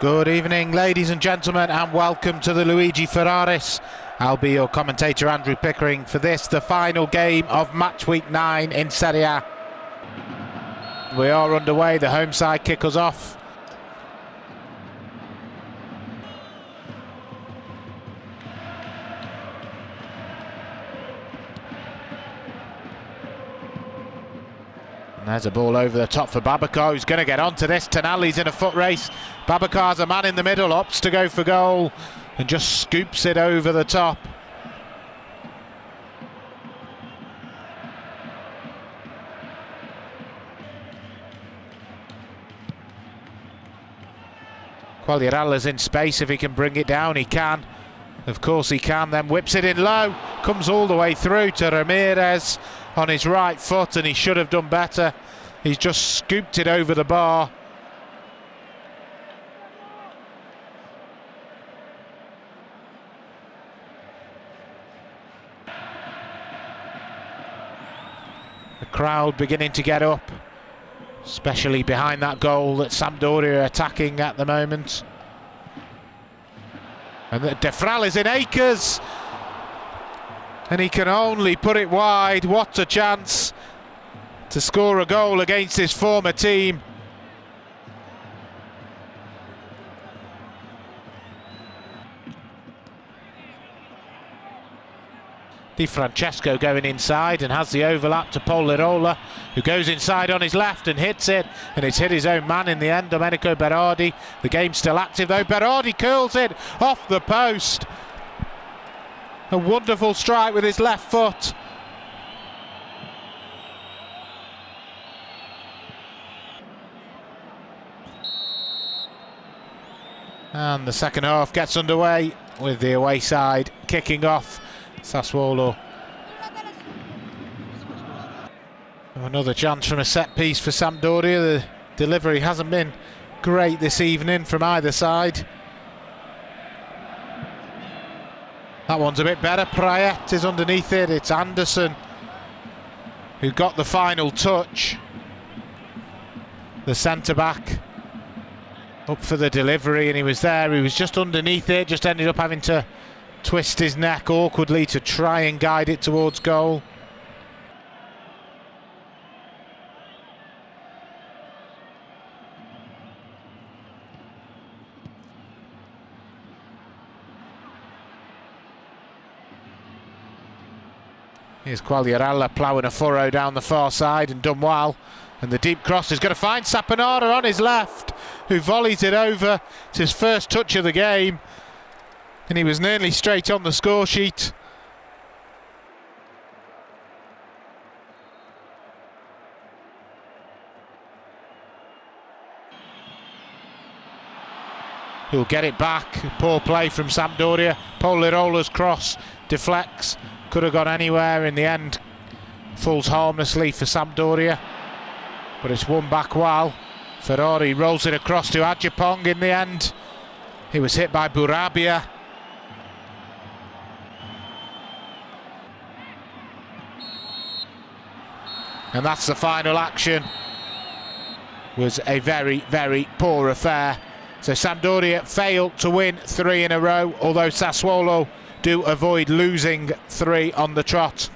Good evening, ladies and gentlemen, and welcome to the Luigi Ferraris. I'll be your commentator, Andrew Pickering, for this, the final game of match week 9 in Serie A. We are underway, the home side kick us off. And there's a ball over the top for Babacar, who's going to get onto this. Tonali's in a foot race. Babacar's a man in the middle, opts to go for goal and just scoops it over the top. Quagliarella's in space. If he can bring it down, he can. Of course he can, then whips it in low, comes all the way through to Ramirez on his right foot, and he should have done better. He's just scooped it over the bar. The crowd beginning to get up, especially behind that goal that Sampdoria are attacking at the moment. And Defral is in acres, and he can only put it wide. What a chance to score a goal against his former team. Di Francesco going inside and has the overlap to Pollirola, who goes inside on his left and hits it, and it's hit his own man in the end, Domenico Berardi. The game's still active though. Berardi curls it off the post. A wonderful strike with his left foot. And the second half gets underway with the away side kicking off. Sassuolo. Another chance from a set piece for Sampdoria. The delivery hasn't been great this evening from either side. That one's a bit better. Prayet is underneath it. It's Anderson who got the final touch. The centre-back up for the delivery, and he was there. He was just underneath it, just ended up having to twist his neck awkwardly to try and guide it towards goal. Here's Quagliarella ploughing a furrow down the far side, and done well. And the deep cross is going to find Saponara on his left, who volleys it over. It's his first touch of the game, and he was nearly straight on the score sheet. He'll get it back. Poor play from Sampdoria. Pollirola's cross deflects. Could have gone anywhere. In the end, falls harmlessly for Sampdoria. But it's won back well. Ferrari rolls it across to Adjapong in the end. He was hit by Burabia. And that's the final action. Was a very, very poor affair. So Sampdoria failed to win 3 in a row, although Sassuolo do avoid losing 3 on the trot.